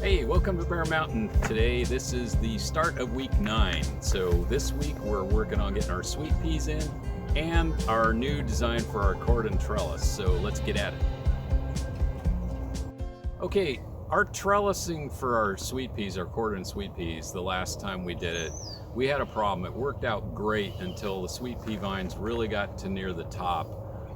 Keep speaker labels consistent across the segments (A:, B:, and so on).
A: Hey, welcome to Bear Mountain. Today, this is the start of week 9. So this week we're working on getting our sweet peas in and our new design for our cordon trellis. So let's get at it. Okay, our trellising for our sweet peas, our cordon sweet peas, the last time we did it, we had a problem. It worked out great until the sweet pea vines really got to near the top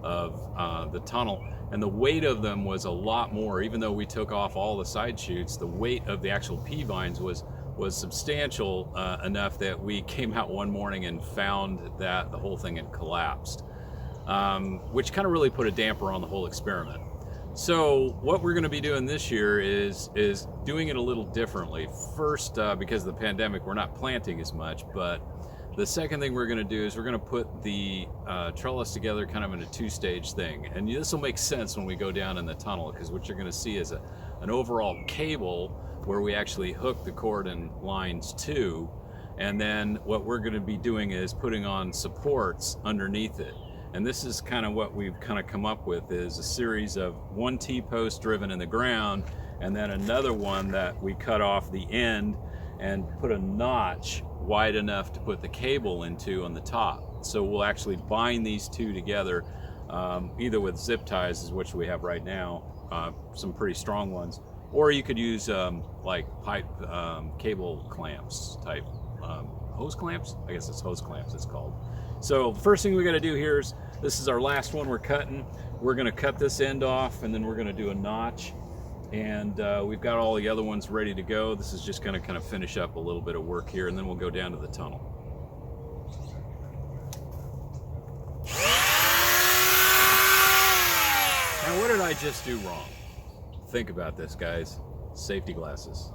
A: of the tunnel. And the weight of them was a lot more. Even though we took off all the side shoots, the weight of the actual pea vines was substantial enough that we came out one morning and found that the whole thing had collapsed, which kind of really put a damper on the whole experiment. So what we're going to be doing this year is doing it a little differently. First, because of the pandemic, we're not planting as much, but the second thing we're going to do is we're going to put the trellis together kind of in a two-stage thing. And this will make sense when we go down in the tunnel, because what you're going to see is an overall cable where we actually hook the cordon lines to. And then what we're going to be doing is putting on supports underneath it. And this is kind of what we've kind of come up with, is a series of one T-post driven in the ground, and then another one that we cut off the end and put a notch wide enough to put the cable into on the top. So we'll actually bind these two together, either with zip ties, which we have right now, some pretty strong ones, or you could use like pipe cable clamps type, hose clamps? I guess it's hose clamps it's called. So the first thing we got to do here is, this is our last one we're cutting. We're going to cut this end off, and then we're going to do a notch. And we've got all the other ones ready to go. This is just going to kind of finish up a little bit of work here, and then we'll go down to the tunnel. Now, what did I just do wrong? Think about this, guys. Safety glasses.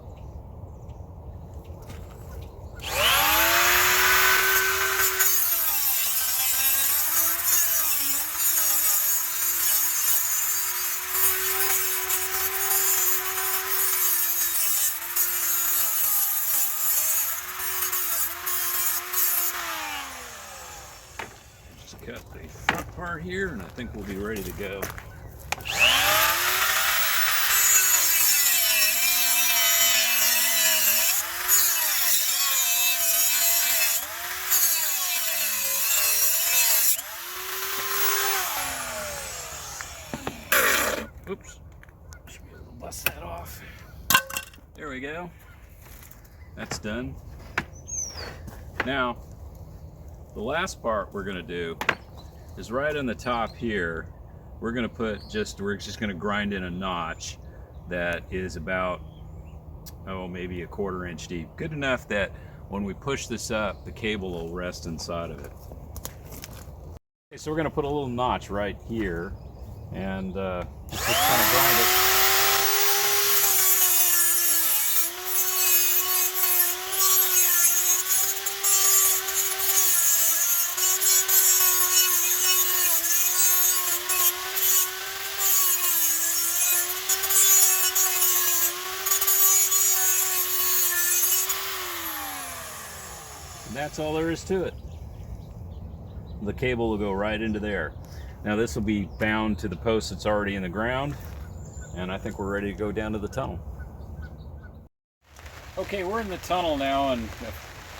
A: Cut the front part here, and I think we'll be ready to go. Oops, should be able to bust that off. There we go. That's done. Now, the last part we're going to do is right on the top here. We're just going to grind in a notch that is about, maybe a 1/4 inch deep. Good enough that when we push this up, the cable will rest inside of it. Okay, so we're going to put a little notch right here, and just kind of grind it. And that's all there is to it. The cable will go right into there. Now this will be bound to the post that's already in the ground, and I think we're ready to go down to the tunnel. Okay, we're in the tunnel now, and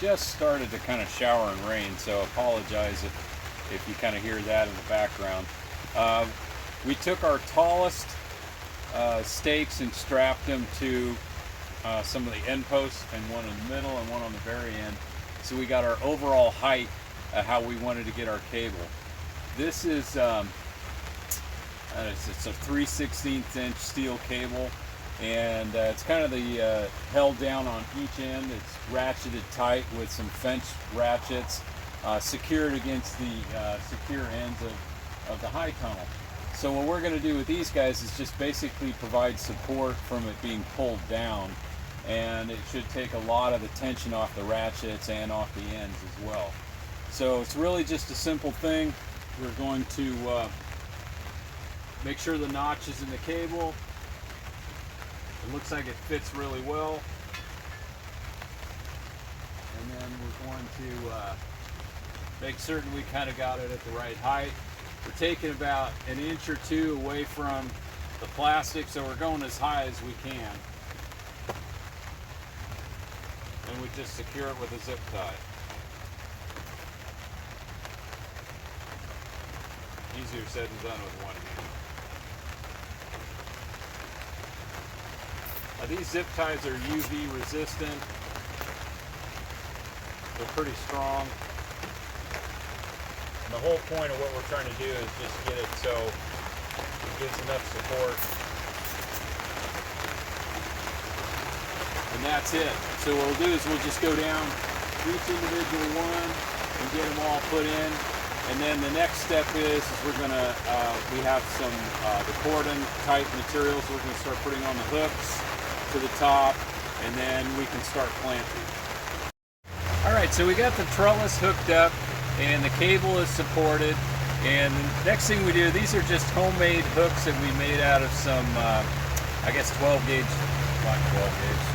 A: just started to kind of shower and rain, so apologize if you kind of hear that in the background. We took our tallest stakes and strapped them to some of the end posts, and one in the middle and one on the very end. So we got our overall height at how we wanted to get our cable. This is it's a 3/16 inch steel cable, and it's kind of the held down on each end. It's ratcheted tight with some fence ratchets, secured against the secure ends of the high tunnel. So what we're going to do with these guys is just basically provide support from it being pulled down, and it should take a lot of the tension off the ratchets and off the ends as well. So it's really just a simple thing. We're going to make sure the notch is in the cable. It looks like it fits really well. And then we're going to make certain we kind of got it at the right height. We're taking about an inch or two away from the plastic, so we're going as high as we can.
B: we just secure it with a zip tie. Easier said than done with one hand. These zip ties are UV resistant. They're pretty strong. And the whole point of what we're trying to do is just get it so it gives enough support. And that's it. So what we'll do is we'll just go down each individual one and get them all put in. And then the next step is we're gonna, we have some the cordon type materials we're gonna start putting on the hooks to the top, and then we can start planting. All right, so we got the trellis hooked up and the cable is supported. And the next thing we do, these are just homemade hooks that we made out of some, I guess 12 gauge, not 12 gauge,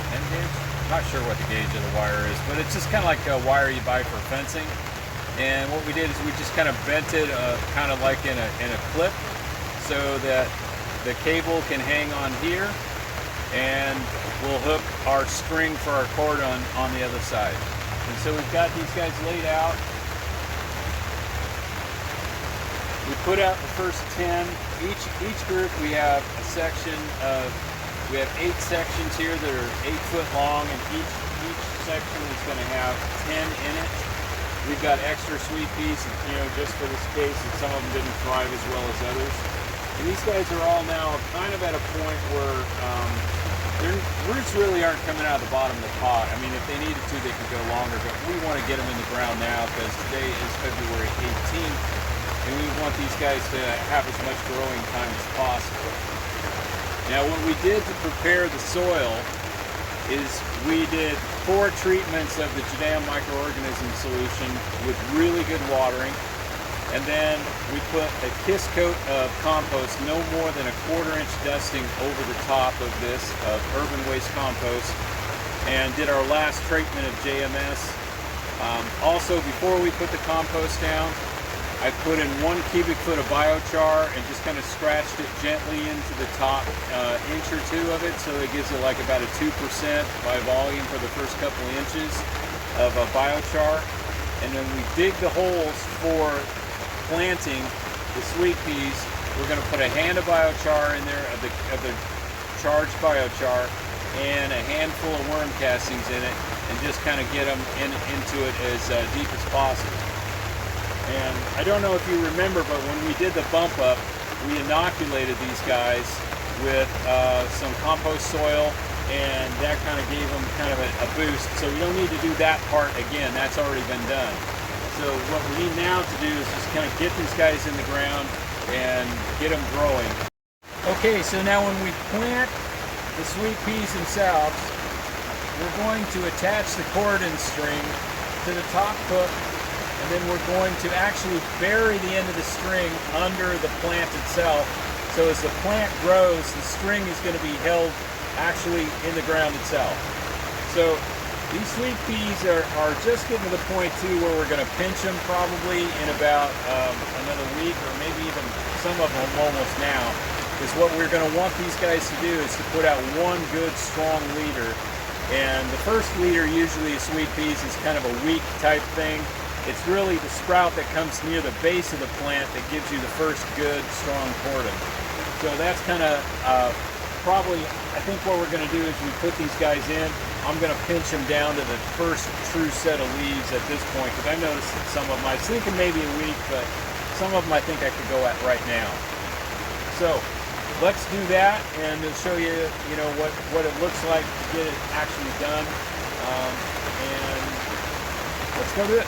B: 10 gauge? Not sure what the gauge of the wire is, but it's just kind of like a wire you buy for fencing. And what we did is we just kind of bent it kind of like in a clip so that the cable can hang on here, and we'll hook our string for our cordon on the other side. And so we've got these guys laid out. We put out the first 10. Each group we have a section of, we have 8 sections here that are 8 foot long, and each section is going to have 10 in it. We've got extra sweet peas, you know, just for this case, and some of them didn't thrive as well as others. And these guys are all now kind of at a point where their roots really aren't coming out of the bottom of the pot. I mean, if they needed to, they could go longer, but we want to get them in the ground now because today is February 18th, and we want these guys to have as much growing time as possible. Now, what we did to prepare the soil is we did 4 treatments of the Jadam Microorganism Solution with really good watering. And then we put a kiss coat of compost, no more than a 1/4 inch dusting over the top of this, of urban waste compost, and did our last treatment of JMS. Also, before we put the compost down, I put in 1 cubic foot of biochar and just kind of scratched it gently into the top inch or 2 of it, so it gives it like about a 2% by volume for the first couple inches of biochar. And then we dig the holes for planting the sweet peas. We're going to put a hand of biochar in there, of the charged biochar, and a handful of worm castings in it, and just kind of get them into it as deep as possible. And I don't know if you remember, but when we did the bump up, we inoculated these guys with some compost soil, and that kind of gave them kind of a boost. So we don't need to do that part again. That's already been done. So what we need now to do is just kind of get these guys in the ground and get them growing. Okay, so now when we plant the sweet peas themselves, we're going to attach the cordon string to the top hook, and then we're going to actually bury the end of the string under the plant itself. So as the plant grows, the string is going to be held actually in the ground itself. So these sweet peas are just getting to the point too where we're going to pinch them probably in about another week, or maybe even some of them almost now. Because what we're going to want these guys to do is to put out 1 good strong leader. And the first leader usually of sweet peas is kind of a weak type thing. It's really the sprout that comes near the base of the plant that gives you the first good strong cordon. So that's kind of probably, I think what we're going to do is we put these guys in. I'm going to pinch them down to the first true set of leaves at this point, because I noticed that some of them, I was thinking maybe a week, but some of them I think I could go at right now. So let's do that, and I'll show you, you know, what it looks like to get it actually done, and let's go do it.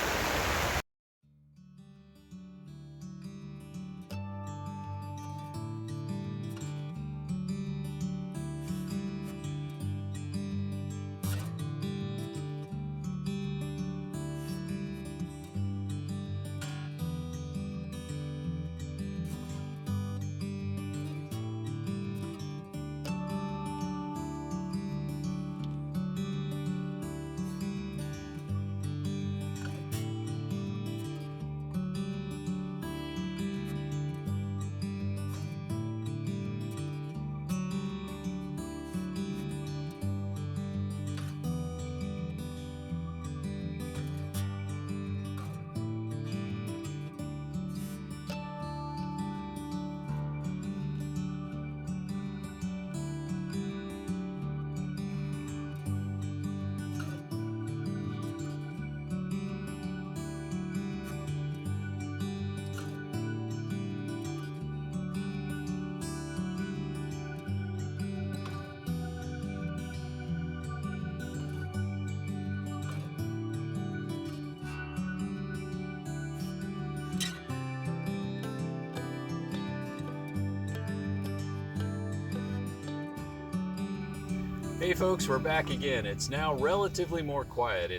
A: Hey folks, we're back again. It's now relatively more quiet.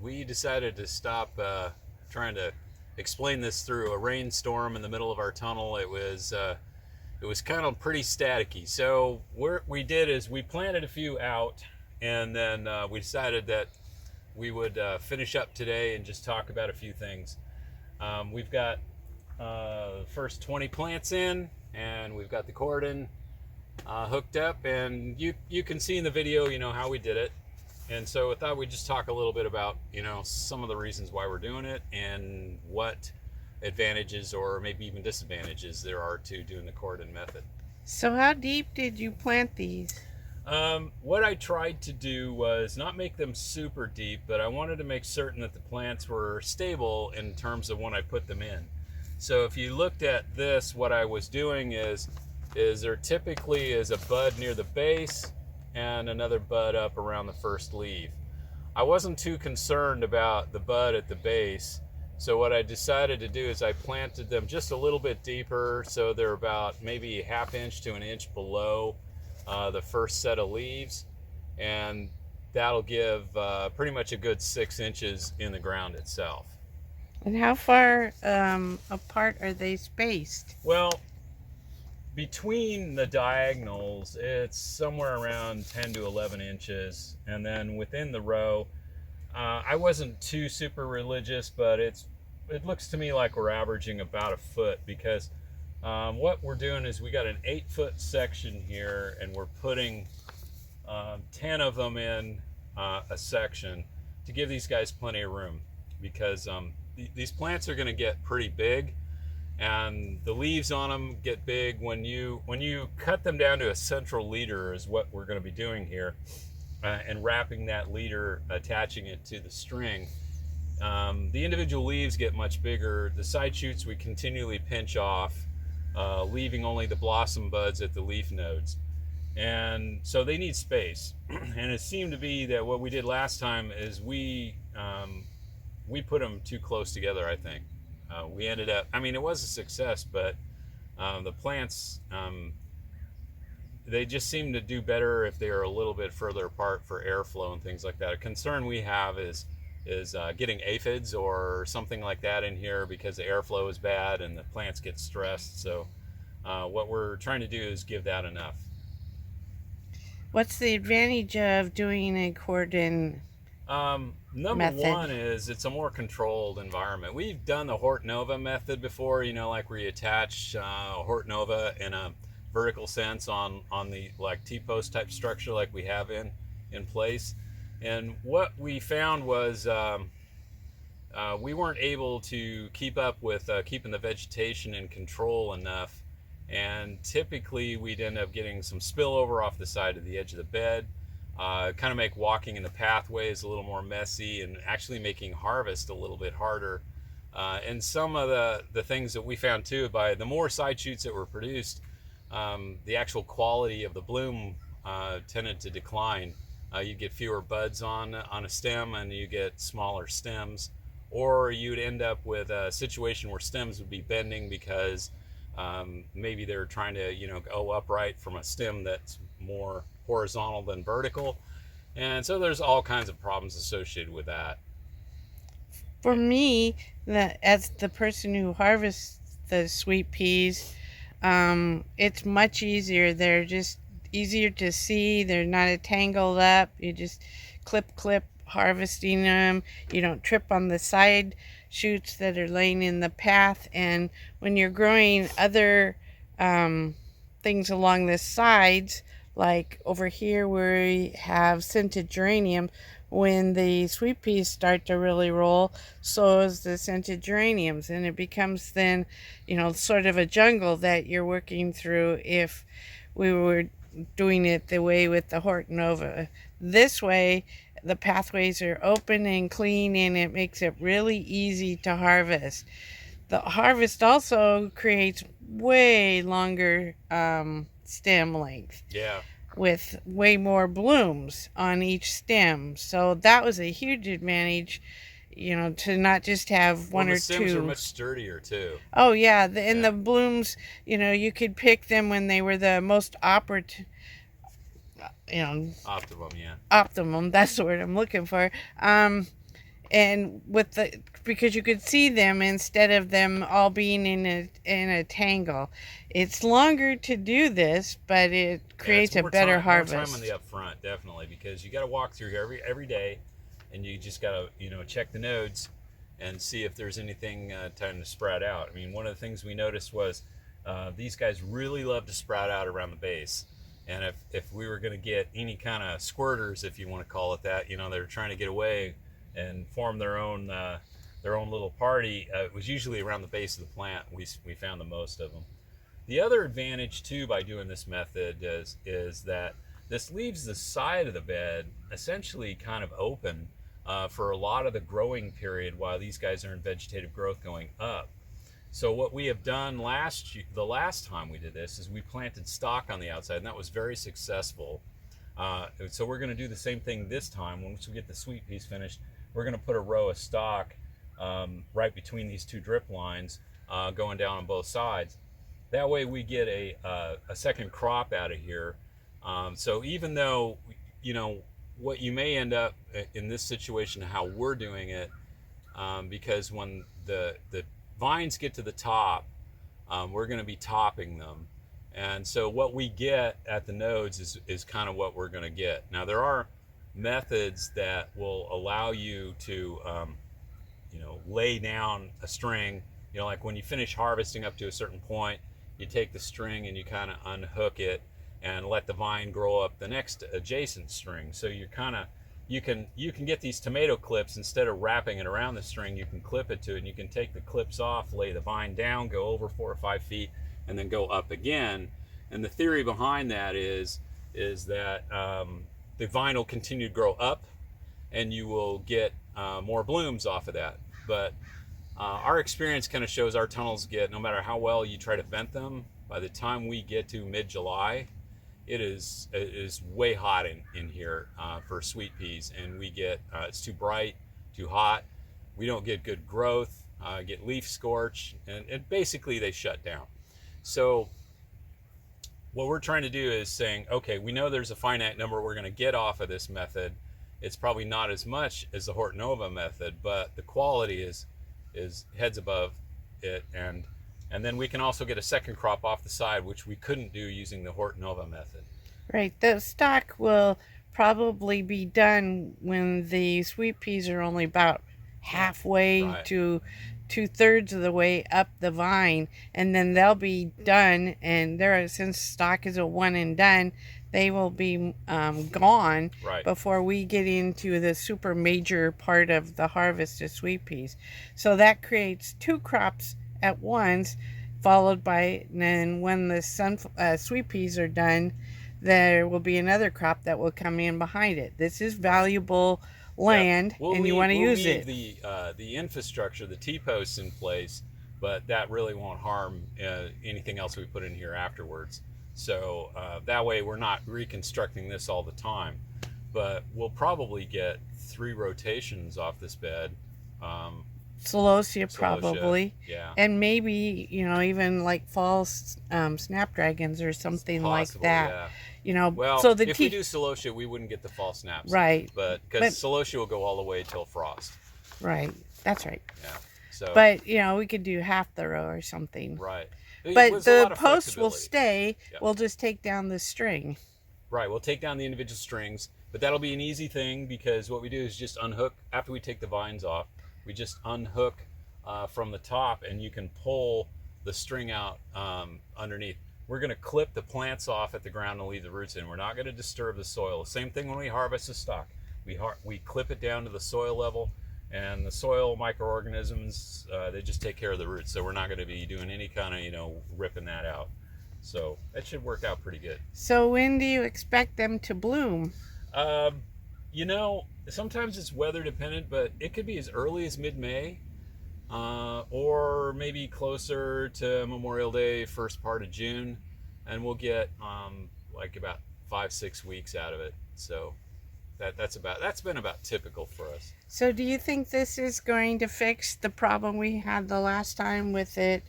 A: We decided to stop trying to explain this through a rainstorm in the middle of our tunnel. It was kind of pretty staticky. So what we did is we planted a few out, and then we decided that we would finish up today and just talk about a few things. We've got the first 20 plants in, and we've got the cordon hooked up, and you can see in the video how we did it. And so I thought we'd just talk a little bit about some of the reasons why we're doing it and what advantages or maybe even disadvantages there are to doing the cordon method.
C: So how deep did you plant these?
A: What I tried to do was not make them super deep, but I wanted to make certain that the plants were stable in terms of when I put them in. So if you looked at this, what I was doing is there typically is a bud near the base and another bud up around the first leaf. I wasn't too concerned about the bud at the base, so what I decided to do is I planted them just a little bit deeper, so they're about maybe a ½ inch to an inch below the first set of leaves, and that'll give pretty much a good 6 inches in the ground itself.
C: And how far apart are they spaced?
A: Well, between the diagonals, it's somewhere around 10 to 11 inches. And then within the row, I wasn't too super religious, but it looks to me like we're averaging about 1 foot, because what we're doing is we got an 8-foot section here, and we're putting 10 of them in a section to give these guys plenty of room, because these plants are going to get pretty big, and the leaves on them get big when you cut them down to a central leader, is what we're going to be doing here, and wrapping that leader, attaching it to the string. The individual leaves get much bigger. The side shoots we continually pinch off, leaving only the blossom buds at the leaf nodes, and so they need space. And it seemed to be that what we did last time is we put them too close together, I think. We ended up, it was a success, but the plants, they just seem to do better if they are a little bit further apart for airflow and things like that. A concern we have is getting aphids or something like that in here, because the airflow is bad and the plants get stressed. So what we're trying to do is give that enough.
C: What's the advantage of doing a cordon
A: Number
C: method?
A: one is it's a more controlled environment. We've done the Hort Nova method before, like where you attach Hort Nova in a vertical sense on the like T-post type structure like we have in place. And what we found was we weren't able to keep up with keeping the vegetation in control enough, and typically we'd end up getting some spillover off the side of the edge of the bed. Kind of make walking in the pathways a little more messy, and actually making harvest a little bit harder. And some of the things that we found too, by the more side shoots that were produced, the actual quality of the bloom tended to decline. You get fewer buds on a stem, and you get smaller stems, or you'd end up with a situation where stems would be bending because maybe they're trying to go upright from a stem that's more horizontal than vertical, and so there's all kinds of problems associated with that.
C: For me, as the person who harvests the sweet peas, it's much easier. They're just easier to see. They're not tangled up. You just clip harvesting them. You don't trip on the side shoots that are laying in the path. And when you're growing other things along the sides, like over here where we have scented geranium, when the sweet peas start to really roll, so is the scented geraniums, and it becomes then sort of a jungle that you're working through if we were doing it the way with the Hort Nova. This way the pathways are open and clean, and it makes it really easy to harvest. The harvest also creates way longer stem length.
A: Yeah.
C: With way more blooms on each stem. So that was a huge advantage, to not just have one or two.
A: The stems are much sturdier too.
C: Oh yeah, the blooms, you could pick them when they were the most
A: Optimum, yeah.
C: optimum. That's the word I'm looking for. And with because you could see them instead of them all being in a tangle. It's longer to do this, but it creates a better harvest.
A: More time on the up front, definitely, because you got to walk through here every day, and you just got to check the nodes and see if there's anything trying to sprout out. I mean, one of the things we noticed was these guys really love to sprout out around the base. And if we were going to get any kind of squirters, if you want to call it that, they're trying to get away and form their own little party, it was usually around the base of the plant. We found the most of them. The other advantage too by doing this method is that this leaves the side of the bed essentially kind of open for a lot of the growing period while these guys are in vegetative growth going up. So what we have done the last time we did this is we planted stock on the outside, and that was very successful. So we're going to do the same thing this time. Once we get the sweet peas finished, we're going to put a row of stock right between these two drip lines going down on both sides. That way we get a second crop out of here. So even though, what you may end up in this situation, how we're doing it, because when the vines get to the top, we're going to be topping them. And so what we get at the nodes is kind of what we're going to get. Now there are methods that will allow you to, lay down a string, like when you finish harvesting up to a certain point, you take the string and you kind of unhook it and let the vine grow up the next adjacent string. So you can get these tomato clips. Instead of wrapping it around the string, you can clip it to it, and you can take the clips off, lay the vine down, go over 4 or 5 feet, and then go up again. And the theory behind that is that the vine will continue to grow up, and you will get more blooms off of that. But our experience kind of shows our tunnels no matter how well you try to vent them, by the time we get to mid-July, it is way hot in here for sweet peas, and we get it's too bright, too hot. We don't get good growth, get leaf scorch, and basically they shut down. So what we're trying to do is saying, okay, we know there's a finite number we're going to get off of this method. It's probably not as much as the Hortonova method, but the quality is heads above it, and then we can also get a second crop off the side, which we couldn't do using the Hortonova method.
C: Right. The stock will probably be done when the sweet peas are only about halfway to 2/3 of the way up the vine, and then they'll be done. And since stock is a one and done, they will be gone before we get into the super major part of the harvest of sweet peas. So that creates 2 crops at once, followed by, and then when the sweet peas are done, there will be another crop that will come in behind it. This is valuable land, and you want to use it.
A: The infrastructure, the T-posts in place, but that really won't harm anything else we put in here afterwards. So that way we're not reconstructing this all the time. But we'll probably get 3 rotations off this bed.
C: Celosia probably,
A: yeah,
C: and maybe even like fall snapdragons or something like that.
A: Yeah. Well,
C: so
A: if we do celosia, we wouldn't get the fall snaps,
C: right?
A: But because celosia will go all the way till frost.
C: Right, that's right.
A: Yeah. So,
C: but we could do half the row or something.
A: Right.
C: But the posts will stay. Yeah. We'll just take down the string.
A: Right. We'll take down the individual strings, but that'll be an easy thing because what we do is just unhook after we take the vines off. We just unhook from the top, and you can pull the string out underneath. We're going to clip the plants off at the ground and leave the roots in. We're not going to disturb the soil. Same thing when we harvest the stock. We clip it down to the soil level, and the soil microorganisms, they just take care of the roots. So we're not going to be doing any kind of, ripping that out. So that should work out pretty good.
C: So when do you expect them to bloom?
A: Sometimes it's weather dependent, but it could be as early as mid-May, or maybe closer to Memorial Day, first part of June, and we'll get like about 5-6 weeks out of it. So that's been about typical for us.
C: So do you think this is going to fix the problem we had the last time with it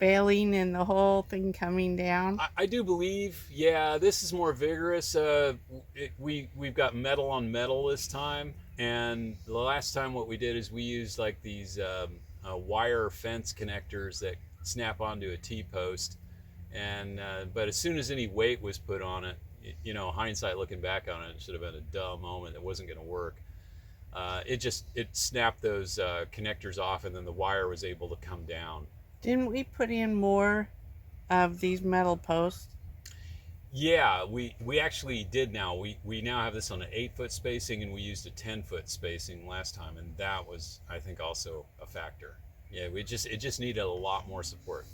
C: failing and the whole thing coming down?
B: I do believe, yeah, this is more vigorous. We've got metal on metal this time, and the last time what we did is we used like these wire fence connectors that snap onto a T-post, and but as soon as any weight was put on it, you know, hindsight looking back on it, it should have been a dumb moment. It wasn't going to work. It snapped those connectors off, and then the wire was able to come down.
C: Didn't we put in more of these metal posts?
B: Yeah, we actually did now. We now have this on an 8-foot spacing, and we used a 10-foot spacing last time, and that was, I think, also a factor. Yeah, it just needed a lot more support.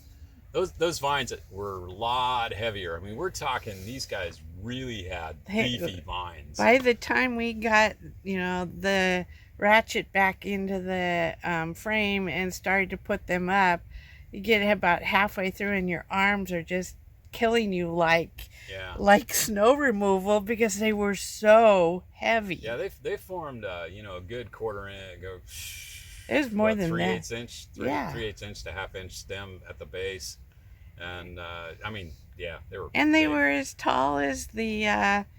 B: Those vines were a lot heavier. I mean, we're talking, these guys really had beefy vines.
C: By the time we got, you know, the ratchet back into the frame and started to put them up, you get about halfway through and your arms are just killing you like snow removal because they were so heavy.
B: Yeah, they formed you know, a good quarter inch.
C: It was more than that.
B: 3/8 inch, 3/8 inch to half-inch stem at the base, and I mean, yeah, they were.
C: And they were as tall as the.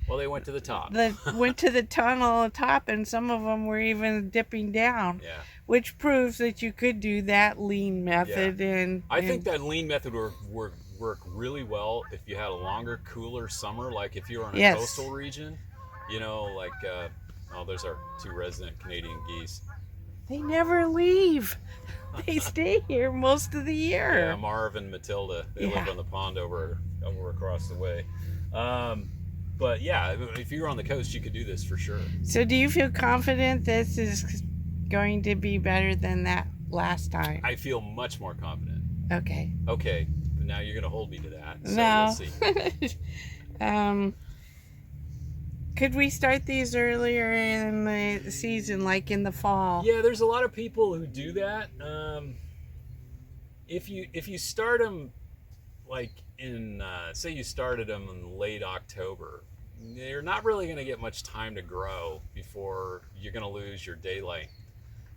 B: Well, they went to the top.
C: Went to the tunnel top, and some of them were even dipping down.
B: Yeah.
C: Which proves that you could do that lean method, and
B: I think that lean method would work really well if you had a longer, cooler summer, like if you were in a coastal region, you know, like oh, there's our 2 resident Canadian geese.
C: They never leave. They stay here most of the year.
B: Yeah, Marv and Matilda, they live on the pond over across the way. But yeah, if you were on the coast, you could do this for sure.
C: So do you feel confident this is going to be better than that last time?
B: I feel much more confident.
C: Okay.
B: Okay, now you're going to hold me to that. So
C: no.
B: Let's see.
C: Could we start these earlier in the season, like in the fall?
B: Yeah, there's a lot of people who do that. If you start them like in, say you started them in late October, you're not really going to get much time to grow before you're going to lose your day length.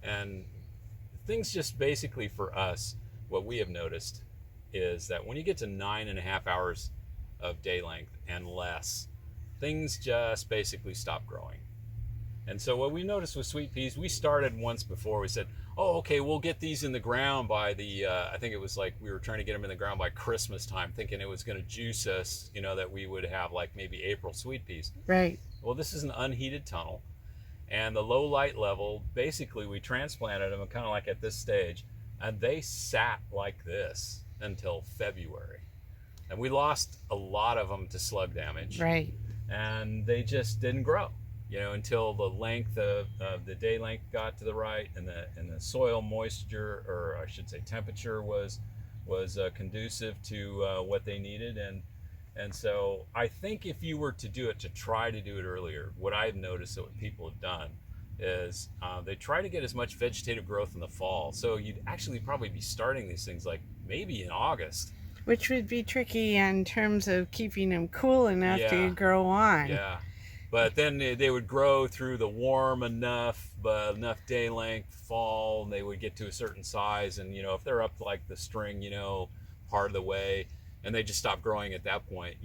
B: And things just basically for us, what we have noticed is that when you get to 9.5 hours of day length and less, things just basically stop growing. And so what we noticed with sweet peas, we started once before. We said, oh, okay, we'll get these in the ground by the, I think it was like we were trying to get them in the ground by Christmas time, thinking it was going to juice us, you know, that we would have like maybe April sweet peas.
C: Right.
B: Well, this is an unheated tunnel. And the low light level, basically we transplanted them kind of like at this stage, and they sat like this until February. And we lost a lot of them to slug damage.
C: Right.
B: And they just didn't grow, you know, until the length of the day length got to the right, and the soil moisture, or I should say temperature, was conducive to what they needed. And so I think if you were to do it, to try to do it earlier, what I've noticed that what people have done is they try to get as much vegetative growth in the fall. So you'd actually probably be starting these things like maybe in August.
C: Which would be tricky in terms of keeping them cool enough to grow on.
B: Yeah. But then they would grow through the warm enough day length fall, and they would get to a certain size. And, you know, if they're up like the string, you know, part of the way, and they just stop growing at that point,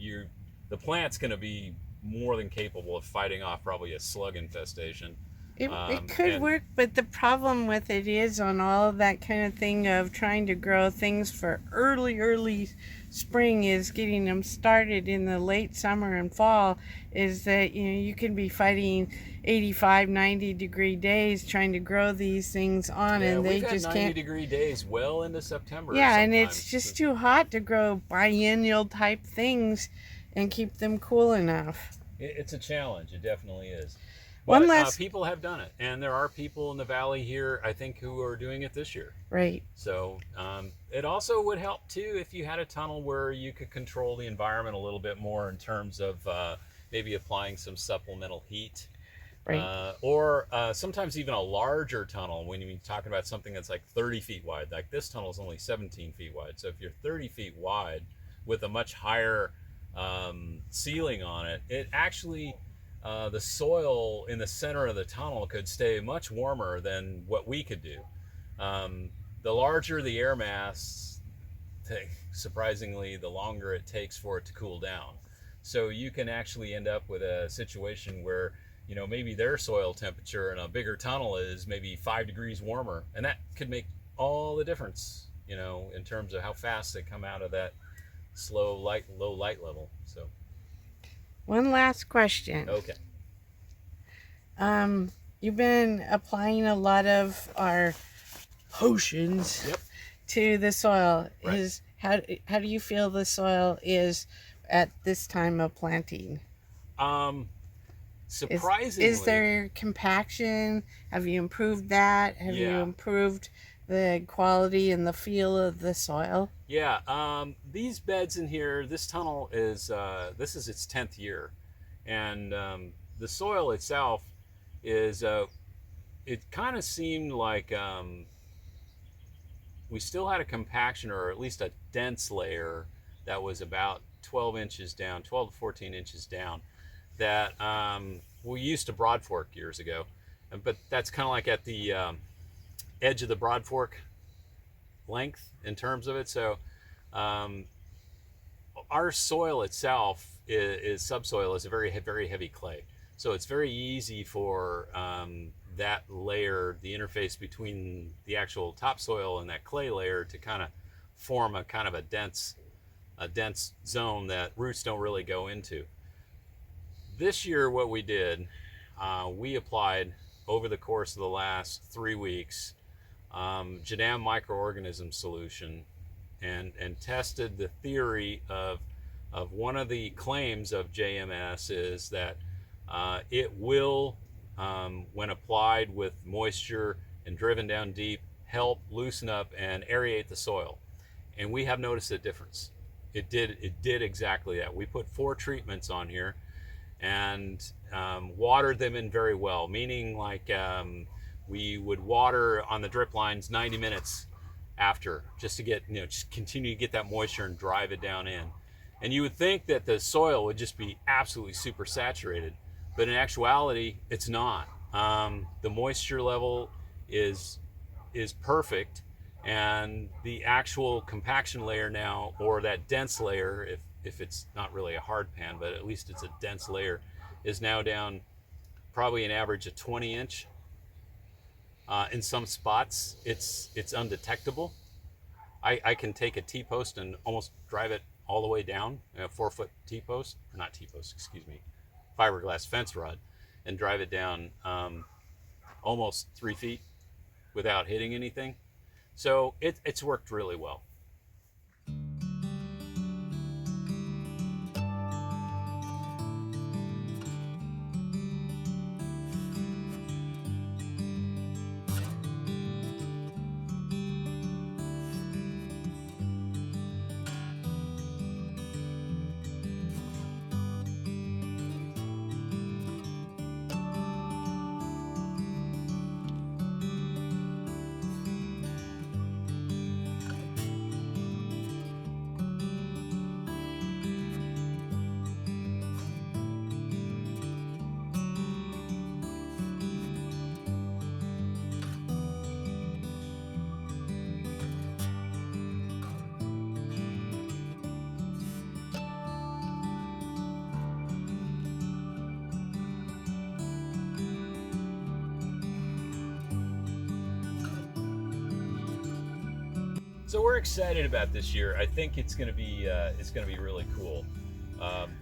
B: the plant's going to be more than capable of fighting off probably a slug infestation.
C: It could work, but the problem with it is on all of that kind of thing of trying to grow things for early spring is getting them started in the late summer and fall, is that, you know, you can be fighting 85, 90 degree days trying to grow these things on, and they just can't.
B: 90 degree days well into September.
C: Yeah, and it's just too hot to grow biennial type things and keep them cool enough.
B: It's a challenge. It definitely is.
C: But
B: people have done it, and there are people in the valley here, I think, who are doing it this year.
C: Right.
B: So it also would help too if you had a tunnel where you could control the environment a little bit more in terms of maybe applying some supplemental heat.
C: Right.
B: Or sometimes even a larger tunnel when you're talking about something that's like 30 feet wide. Like this tunnel is only 17 feet wide. So if you're 30 feet wide with a much higher ceiling on it, it actually... the soil in the center of the tunnel could stay much warmer than what we could do. The larger the air mass,
A: surprisingly, the longer it takes for it to cool down. So you can actually end up with a situation where, you know, maybe their soil temperature in a bigger tunnel is maybe 5 degrees warmer, and that could make all the difference, you know, in terms of how fast they come out of that low light level. So
C: One last question.
A: okay.
C: You've been applying a lot of our potions
A: Yep.
C: to the soil.
A: Right.
C: How do you feel the soil is at this time of planting?
A: Surprisingly,
C: Is there compaction? Have you improved that? Have you
A: Yeah.
C: improved the quality and the feel of the soil?
A: Yeah, these beds in here, this tunnel is this is its 10th year, and the soil itself is it kind of seemed like we still had a compaction, or at least a dense layer that was about 12 inches down, 12 to 14 inches down, that we used to Broad Fork years ago, but that's kind of like at the edge of the Broad Fork length in terms of it. So our soil itself is subsoil is a very heavy clay, so it's very easy for that layer, the interface between the actual topsoil and that clay layer, to kind of form a kind of a dense zone that roots don't really go into. This year what we did, we applied over the course of the last 3 weeks Jadam Microorganism Solution, and tested the theory of one of the claims of JMS is that it will, when applied with moisture and driven down deep, help loosen up and aerate the soil. And we have noticed a difference. It did exactly that. We put 4 treatments on here and watered them in very well, meaning like we would water on the drip lines 90 minutes after, just to get, you know, just continue to get that moisture and drive it down in. And you would think that the soil would just be absolutely super saturated, but in actuality, it's not. The moisture level is perfect, and the actual compaction layer now, or that dense layer, if it's not really a hard pan, but at least it's a dense layer, is now down probably an average of 20 inch. In some spots, it's undetectable. I can take a T-post and almost drive it all the way down, a 4-foot T-post, or not T-post, excuse me, fiberglass fence rod, and drive it down almost 3 feet without hitting anything. So it's worked really well. So we're excited about this year. I think it's going to be really cool.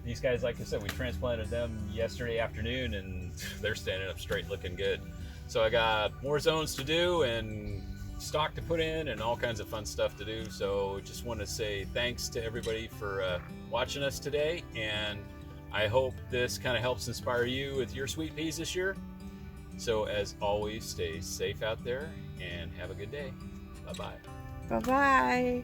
A: These guys, like I said, we transplanted them yesterday afternoon, and they're standing up straight, looking good. So I got more zones to do and stock to put in and all kinds of fun stuff to do. So just want to say thanks to everybody for watching us today, and I hope this kind of helps inspire you with your sweet peas this year. So as always, stay safe out there and have a good day. Bye-bye.
C: Bye-bye.